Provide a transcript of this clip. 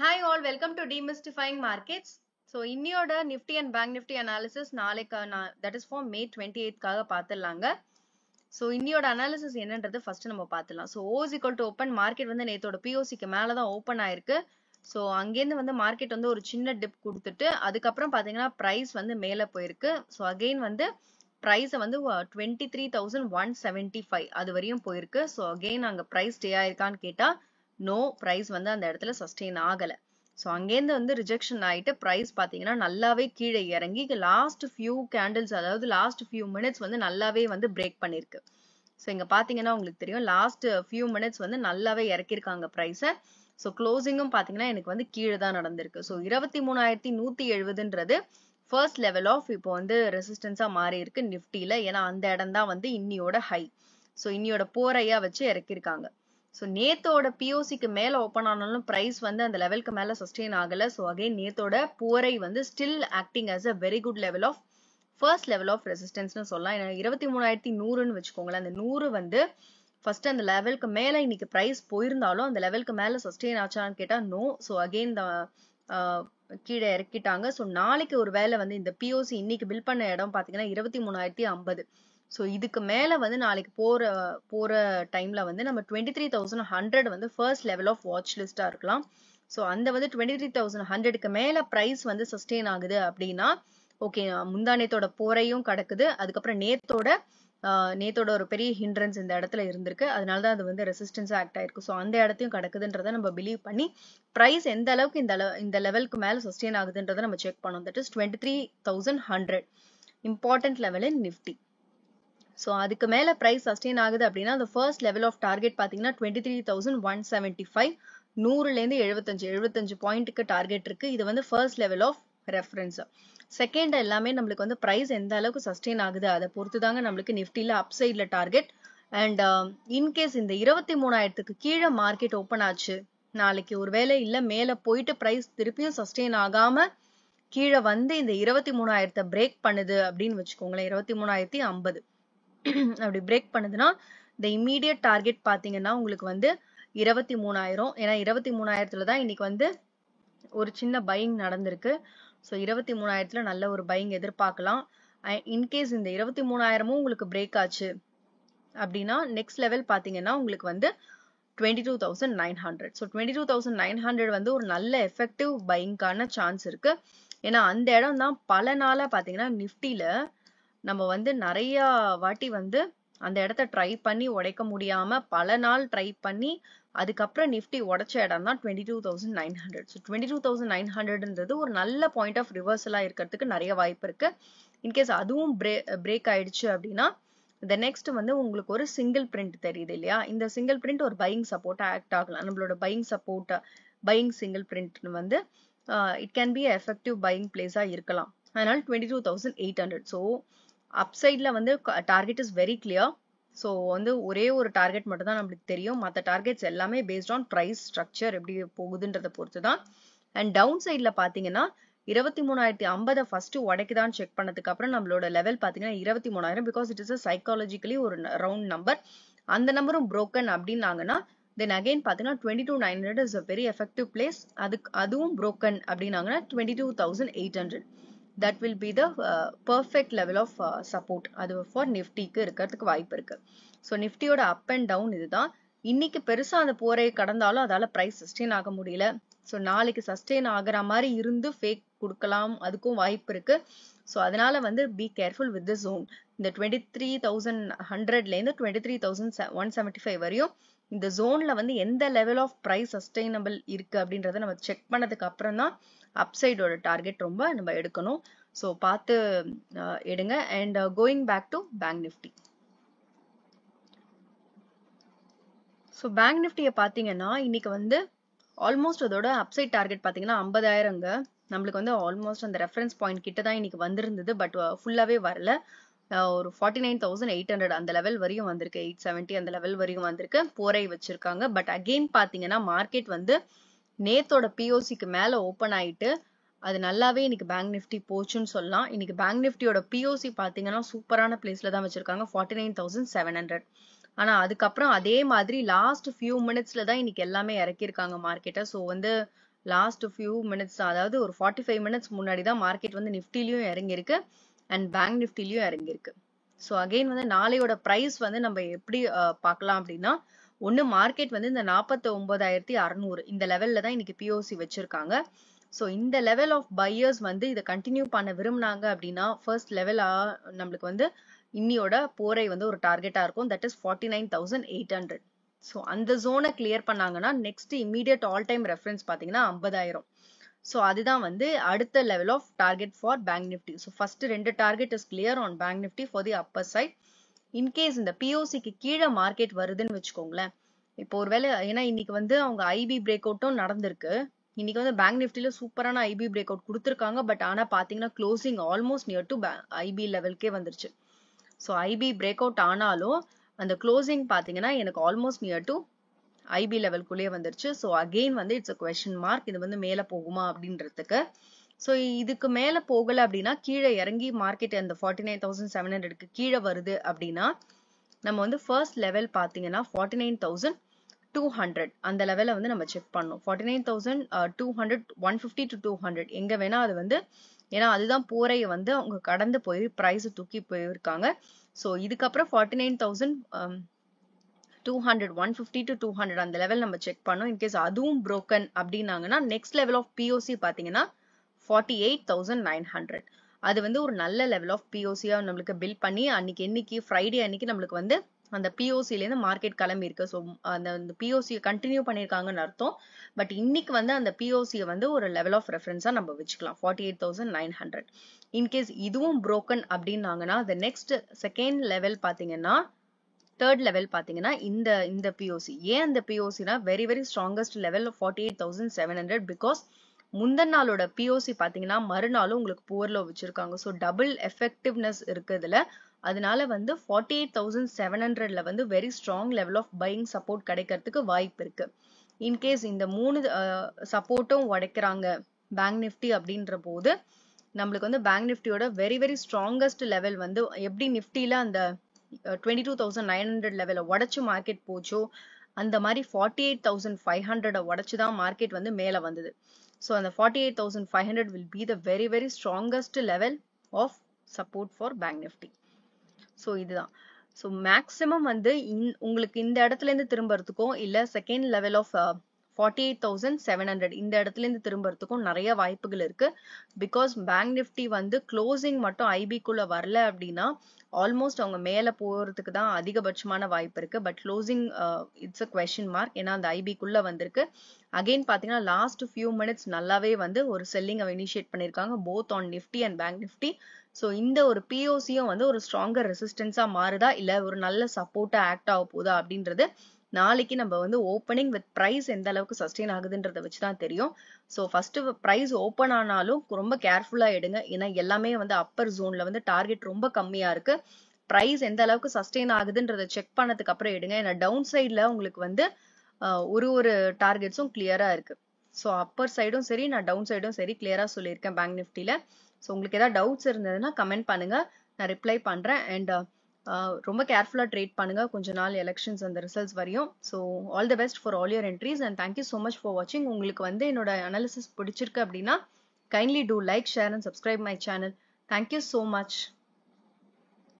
Hi all, welcome to Demystifying Markets. So இன்னியோட Nifty and Bank Nifty analysis நாளைக்கான that is for May 28th காக பார்த்துடலாங்க. So இன்னியோட analysis என்னன்றது first நம்ம பார்த்துடலாம். So O is equal to open market வந்து நேத்தோட POCக்கு மேல தான் open ஆயிருக்கு. So அங்கேருந்து வந்து மார்க்கெட் வந்து ஒரு சின்ன டிப் கொடுத்துட்டு அதுக்கப்புறம் பாத்தீங்கன்னா price வந்து மேல போயிருக்கு. So again வந்து price வந்து 23,175 அது வரையும் போயிருக்கு. So again அங்க price stay ஆயிருக்கான்னு கேட்டா no, price வந்து அந்த இடத்துல sustain ஆகல. So அங்கேருந்து வந்து rejection ஆயிட்டு price பாத்தீங்கன்னா நல்லாவே கீழே இறங்கி last few candles அதாவது last few minutes வந்து நல்லாவே வந்து break பண்ணிருக்கு. So இங்க பாத்தீங்கன்னா உங்களுக்கு தெரியும் last few minutes வந்து நல்லாவே இறக்கிருக்காங்க price. So closingம் பாத்தீங்கன்னா எனக்கு வந்து கீழே தான் நடந்திருக்கு. So 23,170ன்றது first level of இப்போ வந்து resistance மாறி இருக்கு நிஃப்டில. ஏன்னா அந்த இடம் தான் வந்து இன்னியோட high. So இன்னியோட போரையா வச்சு இறக்கிருக்காங்க. So நேத்தோட POCக்கு மேல ஓபன் ஆனாலும் price வந்து அந்த லெவலுக்கு மேல sustain ஆகல. So again நேத்தோட போரை வந்து still acting as a very good level of first level of resistance னு சொல்லலாம். 23,100ன்னு வச்சுக்கோங்களேன். அந்த 100 வந்து first அந்த லெவலுக்கு மேல இன்னைக்கு price போயிருந்தாலும் அந்த லெவலுக்கு மேல sustain ஆச்சான்னு கேட்டா no. So again கீழே இறக்கிட்டாங்க. So நாளைக்கு ஒரு வேளை வந்து இந்த POC இன்னைக்கு பில் பண்ண இடம் பாத்தீங்கன்னா 23,050. So இதுக்கு மேல வந்து நாளைக்கு போற டைம்ல வந்து நம்ம 23,100 வந்து first level of watch list இருக்கலாம். So அந்த வந்து 23,100க்கு மேல price வந்து sustain ஆகுது அப்படின்னா ஓகே முந்தானேத்தோட போரையும் கடக்குது. அதுக்கப்புறம் நேத்தோட ஒரு பெரிய hindrance இந்த இடத்துல இருந்திருக்கு. அதனாலதான் அது வந்து ரெசிஸ்டன்ஸா ஆக்ட் ஆயிருக்கு. So அந்த இடத்தையும் கடக்குதுன்றத நம்ம பிலீவ் பண்ணி price எந்த அளவுக்கு இந்த லெவலுக்கு மேல sustain ஆகுதுன்றத நம்ம செக் பண்ணோம். That is 23,100 important level in Nifty. So அதுக்கு மேல price sustain ஆகுது அப்படின்னா the first level of target பாத்தீங்கன்னா 23,175 100ல இருந்து 75 பாயிண்ட்க்கு டார்கெட் இருக்கு. இது வந்து first level of reference. Second எல்லாமே நம்மளுக்கு வந்து price எந்த அளவுக்கு sustain ஆகுது அதை பொறுத்து தாங்க நம்மளுக்கு நிஃப்டில அப்சைட்ல டார்கெட். அண்ட் இன்கேஸ் இந்த 23,000க்கு கீழே மார்க்கெட் ஓபன் ஆச்சு நாளைக்கு ஒருவேளை இல்ல மேல போயிட்டு price திருப்பியும் sustain ஆகாம கீழே வந்து இந்த 23,000 பிரேக் பண்ணுது அப்படின்னு வச்சுக்கோங்களேன். 23,050 அப்படி பிரேக் பண்ணுதுன்னா இந்த இம்மீடியட் டார்கெட் பாத்தீங்கன்னா உங்களுக்கு வந்து 23,000. ஏன்னா 23,000ல தான் இன்னைக்கு வந்து ஒரு சின்ன பையிங் நடந்திருக்கு. ஸோ 23,000ல நல்ல ஒரு பையிங் எதிர்பார்க்கலாம். இன்கேஸ் இந்த 23,000மும் உங்களுக்கு பிரேக் ஆச்சு அப்படின்னா நெக்ஸ்ட் லெவல் பாத்தீங்கன்னா உங்களுக்கு வந்து 22,900. ஸோ 22,900 வந்து ஒரு நல்ல எஃபெக்டிவ் பையிங்கான சான்ஸ் இருக்கு. ஏன்னா அந்த இடம் தான் பல நாளா பாத்தீங்கன்னா நிஃப்டில நம்ம வந்து நிறைய வாட்டி வந்து அந்த இடத்த ட்ரை பண்ணி உடைக்க முடியாம பல நாள் ட்ரை பண்ணி அதுக்கப்புறம் நிஃப்டி உடைச்ச இடம் தான் 22,900. ஸோ 22,900ன்றது ஒரு நல்ல பாயிண்ட் ஆஃப் ரிவர்சலா இருக்கிறதுக்கு நிறைய வாய்ப்பு இருக்கு. இன்கேஸ் அதுவும் பிரேக் ஆயிடுச்சு அப்படின்னா the next வந்து உங்களுக்கு ஒரு சிங்கிள் பிரிண்ட் தெரியுது இல்லையா, இந்த சிங்கிள் பிரிண்ட் ஒரு பையிங் சப்போர்ட் ஆக்ட் ஆகலாம். நம்மளோட பையிங் சிங்கிள் பிரிண்ட் வந்து it can be effective buying பிளேஸா இருக்கலாம். அதனால 22,800. ஸோ அப்சைட்ல வந்து target is very clear. So வந்து ஒரே ஒரு டார்கெட் மட்டும் தான் நம்மளுக்கு தெரியும். மற்ற டார்கெட்ஸ் எல்லாமே பேஸ்ட் ஆன் பிரைஸ் ஸ்ட்ரக்சர் எப்படி போகுதுன்றத பொறுத்து தான். அண்ட் டவுன் சைட்ல பாத்தீங்கன்னா 23,050 ஃபர்ஸ்ட் உடைக்குதான்னு செக் பண்ணதுக்கு அப்புறம் நம்மளோட லெவல் பாத்தீங்கன்னா 23,000. பிகாஸ் இட் இஸ் சைக்காலஜிக்கலி ஒரு ரவுண்ட் நம்பர். அந்த நம்பரும் broken அப்படின்னாங்கன்னா தென் அகைன் பாத்தீங்கன்னா 22,900 is a very effective place. அதுவும் broken அப்படின்னாங்கன்னா 22,800. that will be the perfect level of support. அது for நிஃப்டிக்கு இருக்கிறதுக்கு வாய்ப்பு இருக்கு. ஸோ நிஃப்டியோட அப் அண்ட் டவுன் இதுதான். இன்னைக்கு பெருசா அந்த போரை கடந்தாலும் அதால பிரைஸ் சஸ்டெயின் ஆக முடியல. ஸோ நாளைக்கு சஸ்டெயின் ஆகுற மாதிரி இருந்து ஃபேக் கொடுக்கலாம், அதுக்கும் வாய்ப்பு இருக்கு. ஸோ அதனால வந்து be careful with the zone. இந்த 23,100ல இருந்து 23,175 வரையும் இந்த ஜோன்ல வந்து எந்த லெவல் ஆஃப் பிரைஸ் சஸ்டைனபிள் இருக்கு அப்படின்றத நம்ம செக் பண்ணதுக்கு அப்புறம் தான் அப்சைடோட டார்கெட் ரொம்ப நம்ம எடுக்கணும். ஸோ பார்த்து எடுங்க. And going back to bank Nifty. So bank நிஃப்டியை பார்த்தீங்கன்னா இன்னைக்கு வந்து ஆல்மோஸ்ட் அதோட அப்சைட் டார்கெட் பார்த்தீங்கன்னா 50,000ங்க. நம்மளுக்கு வந்து ஆல்மோஸ்ட் அந்த ரெஃபரன்ஸ் பாயிண்ட் கிட்ட தான் இன்னைக்கு வந்திருந்தது. பட் ஃபுல்லாவே வரல. ஒரு 49,800 அந்த லெவல் வரையும் வந்திருக்கு. 870 அந்த லெவல் வரையும் வந்திருக்கு. போரை வச்சிருக்காங்க. பட் அகெயின் பாத்தீங்கன்னா மார்க்கெட் வந்து நேத்தோட POCக்கு மேல ஓபன் ஆயிட்டு அது நல்லாவே இன்னைக்கு பேங்க் நிஃப்டி போச்சுன்னு சொல்லலாம். இன்னைக்கு பேங்க் நிஃப்டியோட POC பாத்தீங்கன்னா சூப்பரான பிளேஸ்ல தான் வச்சிருக்காங்க 49,700. ஆனா அதுக்கப்புறம் அதே மாதிரி லாஸ்ட் ஃபியூ மினிட்ஸ்ல தான் இன்னைக்கு எல்லாமே இறக்கிருக்காங்க மார்க்கெட்டை. ஸோ வந்து லாஸ்ட் ஃபியூ மினிட்ஸ் அதாவது ஒரு 45 மினிட்ஸ் முன்னாடி தான் மார்க்கெட் வந்து நிஃப்டிலையும் இறங்கியிருக்கு அண்ட் பேங்க் நிஃப்டிலையும் இறங்கியிருக்கு. ஸோ அகெயின் வந்து நாளையோட ப்ரைஸ் வந்து நம்ம எப்படி பார்க்கலாம் அப்படின்னா, ஒன்று மார்க்கெட் வந்து இந்த 49,600 இந்த லெவல்ல தான் இன்னைக்கு பிஓசி வச்சிருக்காங்க. ஸோ இந்த லெவல் ஆஃப் பையர்ஸ் வந்து இதை கண்டினியூ பண்ண விரும்பினாங்க அப்படின்னா ஃபர்ஸ்ட் லெவல் நம்மளுக்கு வந்து இன்னியோட போரை வந்து ஒரு டார்கெட்டா இருக்கும், தட் இஸ் 49,800. ஸோ அந்த ஜோனை கிளியர் பண்ணாங்கன்னா next immediate all time reference பார்த்தீங்கன்னா 50,000. ஸோ அதுதான் வந்து அடுத்த level of target for Bank Nifty. So first 2 target is clear on Bank Nifty for the upper side. In case இந்த பிஓசிக்கு கீழே மார்க்கெட் வருதுன்னு வச்சுக்கோங்களேன், இப்போ ஒருவேளை ஏன்னா இன்னைக்கு வந்து அவங்க ஐபி பிரேக் அவுட்டும் நடந்திருக்கு. இன்னைக்கு வந்து பேங்க் நிஃப்டில சூப்பரான ஐபி பிரேக் அவுட் கொடுத்துருக்காங்க. பட் ஆனா பாத்தீங்கன்னா closing almost near to IB லெவல்கே வந்துருச்சு. ஸோ ஐபி பிரேக் அவுட் ஆனாலும் அந்த க்ளோசிங் பாத்தீங்கன்னா எனக்கு ஆல்மோஸ்ட் நியர் டு ஐபி லெவல்குள்ளேயே வந்துருச்சு. ஸோ அகெயின் வந்து இட்ஸ் அ கொஸ்டின் மார்க், இது வந்து மேல போகுமா அப்படின்றதுக்கு. ஸோ இதுக்கு மேல போகல அப்படின்னா கீழே இறங்கி மார்க்கெட் அந்த 49,700க்கு கீழே வருது அப்படின்னா நம்ம வந்து ஃபர்ஸ்ட் லெவல் பாத்தீங்கன்னா 49,200 அந்த லெவலை வந்து நம்ம செக் பண்ணோம். 49,200 150 to 200 எங்க வேணா அது வந்து, ஏன்னா அதுதான் போரைய வந்து அவங்க கடந்து போய் பிரைஸ் தூக்கி போயிருக்காங்க. ஸோ இதுக்கப்புறம் 49,200 150 to 200 அந்த லெவல் நம்ம செக் பண்ணோம். இன்கேஸ் அதுவும் broken அப்படின்னாங்கன்னா நெக்ஸ்ட் லெவல் ஆஃப் பிஓசி பாத்தீங்கன்னா 48,900. அது வந்து ஒரு நல்ல லெவல் ஆஃப் பிஓசியா நம்மளுக்கு பில்ட் பண்ணி இன்னைக்கு ஃப்ரைடே அன்னைக்கு நம்மளுக்கு வந்து அந்த பிஓசில இருந்து மார்க்கெட் கிளம்பி இருக்கு. ஸோ அந்த பிஓசியை கண்டினியூ பண்ணிருக்காங்கன்னு அர்த்தம். பட் இன்னைக்கு வந்து அந்த பிஓசியை வந்து ஒரு லெவல் ஆஃப் ரெஃபரன்ஸா நம்ம வச்சுக்கலாம் 48,900. இன்கேஸ் இதுவும் broken அப்படின்னாங்கன்னா the next செகண்ட் லெவல் பாத்தீங்கன்னா தேர்ட் லெவல் பாத்தீங்கன்னா இந்த பிஓசி. ஏன் இந்த பிஓசினா very very strongest level 48,700. Because முந்தன் நாளோட பிஓசி பாத்தீங்கன்னா மறுநாளும் உங்களுக்கு புவர்ல வச்சிருக்காங்க. ஸோ டபுள் எஃபெக்டிவ்னஸ் இருக்கு இதுல. அதனால வந்து 48,700ல வந்து very strong level of buying support கிடைக்கிறதுக்கு வாய்ப்பு இருக்கு. இன்கேஸ் இந்த 3 சப்போர்ட்டும் உடைக்கிறாங்க பேங்க் நிஃப்டி அப்படின்ற போது நம்மளுக்கு வந்து பேங்க் நிஃப்டியோட வெரி வெரி ஸ்ட்ராங்கஸ்ட் லெவல் வந்து எப்படி நிஃப்டில அந்த 22,900 லெவலை உடைச்சு மார்க்கெட் போச்சோ அந்த மாதிரி 48,500 உடைச்சுதான் மார்க்கெட் வந்து மேல வந்தது. ஸோ அந்த 48,500 will be the very very strongest level of support for bank nifty. So இதுதான். ஸோ மேக்ஸிமம் வந்து உங்களுக்கு இந்த இடத்துல இருந்து திரும்பறதுக்கும் இல்ல செகண்ட் லெவல் ஆஃப் 48,700 இந்த இடத்துல இருந்து திரும்பறதுக்கும் நிறைய வாய்ப்புகள் இருக்கு. பிகாஸ் பேங்க் நிஃப்டி வந்து க்ளோசிங் மட்டும் ஐபிக்குள்ள வரல அப்படின்னா ஆல்மோஸ்ட் அவங்க மேல போறதுக்கு தான் அதிகபட்சமான வாய்ப்பு இருக்கு. But closing it's a question mark, ஏன்னா அந்த ஐபிக்குள்ள வந்திருக்கு. அகெயின் பாத்தீங்கன்னா லாஸ்ட் ஃபியூ மினிட்ஸ் நல்லாவே வந்து ஒரு செல்லிங் இனிஷியேட் பண்ணிருக்காங்க both on Nifty and bank Nifty. So இந்த ஒரு பிஓசியும் வந்து ஒரு ஸ்ட்ராங்கர் ரெசிஸ்டன்ஸா மாறுதா இல்ல ஒரு நல்ல சப்போர்ட்டா ஆக்ட் ஆக போதா அப்படின்றது நாளைக்கு நம்ம வந்து ஓப்பனிங் வித் பிரைஸ் எந்த அளவுக்கு சஸ்டெயின் ஆகுதுன்றத வச்சுதான் தெரியும். ஸோ ஃபர்ஸ்ட் பிரைஸ் ஓப்பன் ஆனாலும் ரொம்ப கேர்ஃபுல்லா எடுங்க. ஏன்னா எல்லாமே வந்து அப்பர் ஜோன்ல வந்து டார்கெட் ரொம்ப கம்மியா இருக்கு. பிரைஸ் எந்த அளவுக்கு சஸ்டெயின் ஆகுதுன்றத செக் பண்ணதுக்கு அப்புறம் எடுங்க. ஏன்னா டவுன் சைட்ல உங்களுக்கு வந்து ஒரு டார்கெட்ஸும் கிளியரா இருக்கு. ஸோ அப்பர் சைடும் சரி நான் டவுன் சைடும் சரி கிளியரா சொல்லியிருக்கேன் பேங்க் நிஃப்டில. ஸோ உங்களுக்கு ஏதாவது டவுட்ஸ் இருந்ததுன்னா கமெண்ட் பண்ணுங்க, நான் ரிப்ளை பண்றேன். அண்ட் ரொம்ப கேர்ஃபுல்லா ட்ரேட் பண்ணுங்க கொஞ்ச நாள் எலெக்ஷன்ஸ் அந்த ரிசல்ட்ஸ் வரையும். So all the best for all your entries and thank you so much for வாட்சிங். உங்களுக்கு வந்து என்னோட அனாலிசிஸ் பிடிச்சிருக்கு அப்படின்னா kindly two like, share and subscribe my channel. Thank you so much.